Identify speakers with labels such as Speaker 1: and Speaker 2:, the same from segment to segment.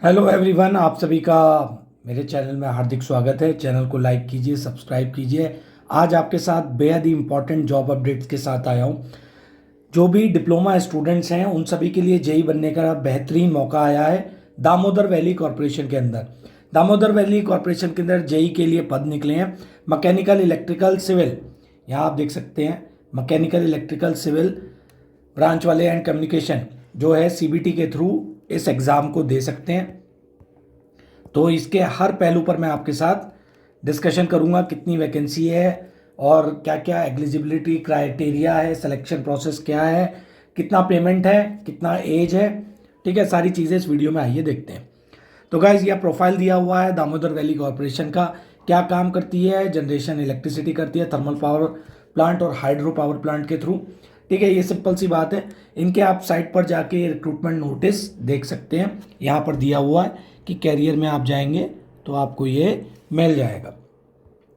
Speaker 1: Hello everyone, आप सभी का मेरे चैनल में हार्दिक स्वागत है। चैनल को लाइक कीजिए, सब्सक्राइब कीजिए। आज आपके साथ बेहद ही इंपॉर्टेंट जॉब अपडेट्स के साथ आया हूँ। जो भी डिप्लोमा स्टूडेंट्स हैं उन सभी के लिए जेई बनने का बेहतरीन मौका आया है दामोदर वैली कॉरपोरेशन के अंदर। दामोदर वैली कॉरपोरेशन के अंदर जेई के लिए पद निकले हैं मैकेनिकल, इलेक्ट्रिकल, सिविल। यहाँ आप देख सकते हैं मैकेनिकल, इलेक्ट्रिकल, सिविल ब्रांच वाले एंड कम्युनिकेशन जो है सीबीटी के थ्रू इस एग्ज़ाम को दे सकते हैं। तो इसके हर पहलू पर मैं आपके साथ डिस्कशन करूंगा, कितनी वैकेंसी है और क्या क्या एलिजिबिलिटी क्राइटेरिया है, सिलेक्शन प्रोसेस क्या है, कितना पेमेंट है, कितना एज है। ठीक है, सारी चीज़ें इस वीडियो में आइए देखते हैं। तो गाइज यह प्रोफाइल दिया हुआ है दामोदर वैली कॉरपोरेशन का। क्या काम करती है? जनरेशन इलेक्ट्रिसिटी करती है थर्मल पावर प्लांट और हाइड्रो पावर प्लांट के थ्रू। ठीक है, ये सिंपल सी बात है। इनके आप साइट पर जाके रिक्रूटमेंट नोटिस देख सकते हैं। यहाँ पर दिया हुआ है कि कैरियर में आप जाएंगे तो आपको ये मिल जाएगा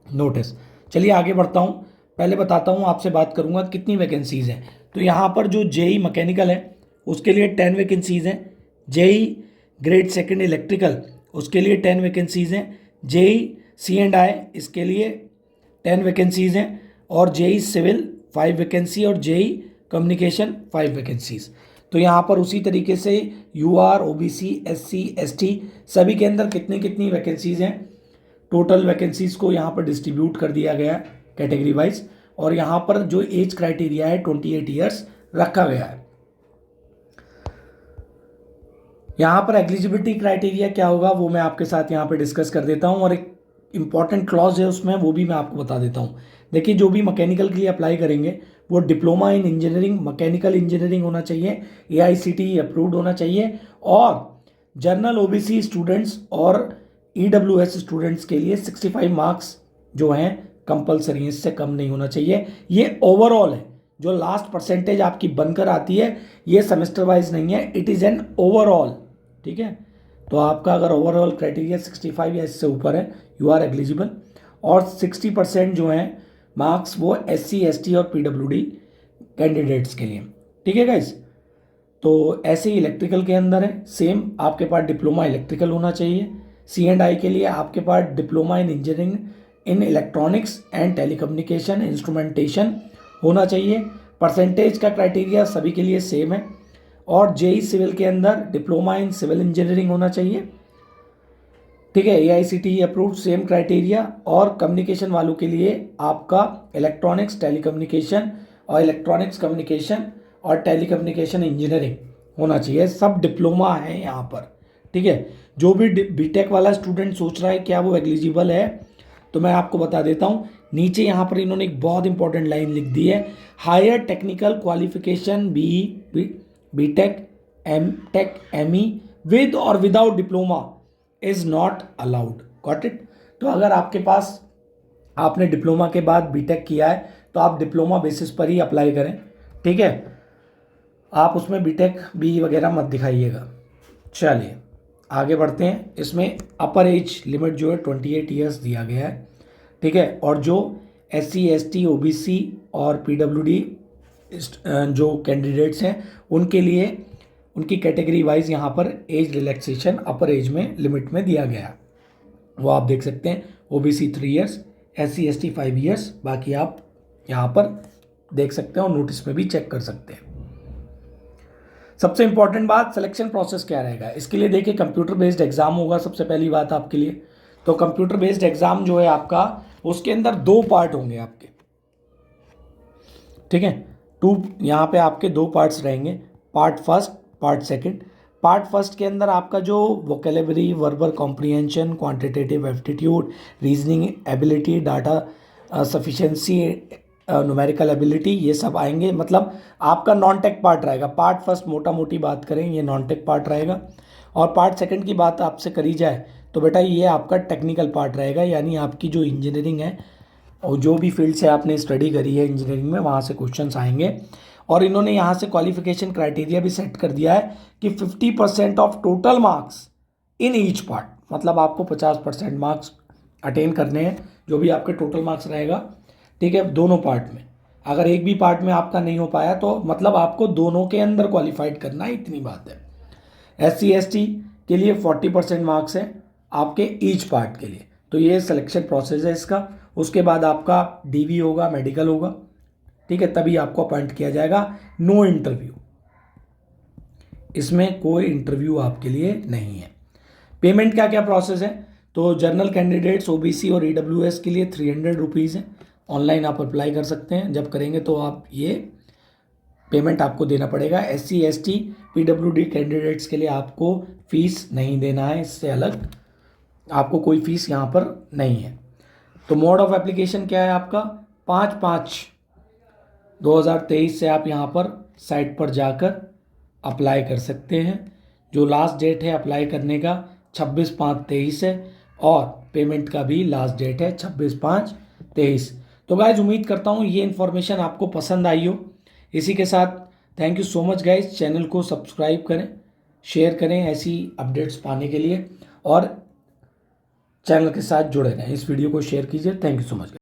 Speaker 1: नोटिस। चलिए आगे बढ़ता हूँ। पहले बताता हूँ, आपसे बात करूँगा कितनी वैकेंसीज हैं। तो यहाँ पर जो जेई मैकेनिकल है उसके लिए 10 वैकेंसीज हैं। जेई ग्रेड सेकंड इलेक्ट्रिकल उसके लिए 10 वैकेंसीज हैं। जेई सी एंड आई इसके लिए 10 वैकेंसीज हैं। और जेई सिविल 5 वैकेंसी और जेई कम्युनिकेशन 5 वैकेंसीज। तो यहाँ पर उसी तरीके से यूआर, ओबीसी, एससी, एसटी सभी के अंदर कितनी कितनी वैकेंसीज हैं। टोटल वैकेंसीज को यहाँ पर डिस्ट्रीब्यूट कर दिया गया है कैटेगरी वाइज। और यहाँ पर जो एज क्राइटेरिया है 28 ईयर्स रखा गया है। यहाँ पर एलिजिबिलिटी क्राइटेरिया क्या होगा वो मैं आपके साथ यहाँ पर डिस्कस कर देता हूँ, और एक इंपॉर्टेंट क्लॉज है उसमें, वो भी मैं आपको बता देता हूँ। देखिए, जो भी मैकेनिकल के लिए अप्लाई करेंगे वो diploma in engineering, mechanical engineering होना चाहिए, एआईसीटीई अप्रूव्ड होना चाहिए। और जनरल ओबीसी स्टूडेंट्स और ईडब्ल्यूएस स्टूडेंट्स के लिए 65 मार्क्स जो हैं कंपलसरी, इससे कम नहीं होना चाहिए। ये ओवरऑल है, जो लास्ट परसेंटेज आपकी बनकर आती है ये सेमेस्टर वाइज नहीं है, इट इज़ एन ओवरऑल। ठीक है, तो आपका अगर ओवरऑल क्राइटेरिया 65 या इससे ऊपर है यू आर एलिजिबल। और 60% जो है मार्क्स वो एससी, एसटी और पीडब्ल्यूडी कैंडिडेट्स के लिए। ठीक है गाइज, तो ऐसे ही इलेक्ट्रिकल के अंदर है सेम, आपके पास डिप्लोमा इलेक्ट्रिकल होना चाहिए। सी एंड आई के लिए आपके पास diploma in engineering in electronics and telecommunication instrumentation होना चाहिए। परसेंटेज का क्राइटेरिया सभी के लिए सेम है। और जेई सिविल के अंदर डिप्लोमा इन सिविल इंजीनियरिंग होना चाहिए। ठीक है, एआईसीटीई अप्रूव्ड सेम क्राइटेरिया। और कम्युनिकेशन वालों के लिए आपका इलेक्ट्रॉनिक्स, टेलीकम्युनिकेशन और इलेक्ट्रॉनिक्स कम्युनिकेशन और टेलीकम्युनिकेशन इंजीनियरिंग होना चाहिए। सब डिप्लोमा है यहाँ पर। ठीक है, जो भी बीटेक वाला स्टूडेंट सोच रहा है क्या वो एलिजिबल है, तो मैं आपको बता देता हूँ। नीचे यहाँ पर इन्होंने एक बहुत इंपॉर्टेंट लाइन लिख दी है, higher technical qualification B Tech, M tech, ME with और without diploma is not allowed. Got it? तो अगर आपके पास आपने डिप्लोमा के बाद बीटेक किया है तो आप डिप्लोमा बेसिस पर ही अप्लाई करें। ठीक है, आप उसमें बीटेक बी वगैरह मत दिखाइएगा। चलिए आगे बढ़ते हैं। इसमें अपर एज लिमिट जो है 28 ईयर्स दिया गया है। ठीक है, और जो एससी, एसटी, ओबीसी और पीडब्ल्यूडी जो कैंडिडेट्स हैं उनके लिए उनकी कैटेगरी वाइज यहाँ पर एज रिलैक्सेशन अपर एज में लिमिट में दिया गया है, वो आप देख सकते हैं। OBC 3 years, SC ST 5 years, बाकी आप यहाँ पर देख सकते हैं और नोटिस में भी चेक कर सकते हैं। सबसे इंपॉर्टेंट बात, सिलेक्शन प्रोसेस क्या रहेगा इसके लिए। देखिए, कंप्यूटर बेस्ड एग्जाम होगा सबसे पहली बात आपके लिए। तो कंप्यूटर बेस्ड एग्जाम जो है आपका, उसके अंदर 2 पार्ट होंगे आपके। ठीक है, यहाँ पे आपके 2 पार्ट्स रहेंगे, part first, part second. Part first के अंदर आपका जो vocabulary, verbal comprehension, quantitative aptitude, reasoning ability, data sufficiency, numerical ability, ये सब आएंगे। मतलब आपका नॉन टेक पार्ट रहेगा। पार्ट फर्स्ट मोटा मोटी बात करें ये नॉन टेक पार्ट रहेगा। और पार्ट सेकंड की बात आपसे करी जाए तो बेटा ये आपका टेक्निकल पार्ट रहेगा, यानी आपकी जो इंजीनियरिंग है और जो भी फील्ड से आपने स्टडी करी है इंजीनियरिंग में वहाँ से क्वेश्चंस आएंगे। और इन्होंने यहाँ से क्वालिफिकेशन क्राइटेरिया भी सेट कर दिया है कि 50% of total marks in each part, मतलब आपको 50% मार्क्स अटेन करने हैं, जो भी आपके टोटल मार्क्स रहेगा। ठीक है, दोनों पार्ट में। अगर एक भी पार्ट में आपका नहीं हो पाया तो मतलब आपको दोनों के अंदर क्वालिफाइड करना है, इतनी बात है। एससी एसटी के लिए 40% मार्क्स है आपके ईच पार्ट के लिए। तो ये सिलेक्शन प्रोसेस है इसका। उसके बाद आपका डीवी होगा, मेडिकल होगा, ठीक है, तभी आपको अपॉइंट किया जाएगा। नो इंटरव्यू, इसमें कोई इंटरव्यू आपके लिए नहीं है। पेमेंट क्या क्या प्रोसेस है, तो जनरल कैंडिडेट्स, ओबीसी और ईडब्ल्यूएस के लिए 300 रुपीज़ है। ऑनलाइन आप अप्लाई कर सकते हैं, जब करेंगे तो आप ये पेमेंट आपको देना पड़ेगा। SC ST PWD कैंडिडेट्स के लिए आपको फीस नहीं देना है, इससे अलग आपको कोई फीस यहाँ पर नहीं है। तो मोड ऑफ एप्लीकेशन क्या है आपका, 5/5/2023 से आप यहाँ पर साइट पर जाकर अप्लाई कर सकते हैं। जो लास्ट डेट है अप्लाई करने का 26/5/23 है और पेमेंट का भी लास्ट डेट है 26/5/23। तो गाइज उम्मीद करता हूँ ये इन्फॉर्मेशन आपको पसंद आई हो। इसी के साथ thank you so much guys. Channel को सब्सक्राइब करें, शेयर करें ऐसी अपडेट्स पाने के लिए, और चैनल के साथ जुड़े रहें। इस वीडियो को शेयर कीजिए। Thank you so much.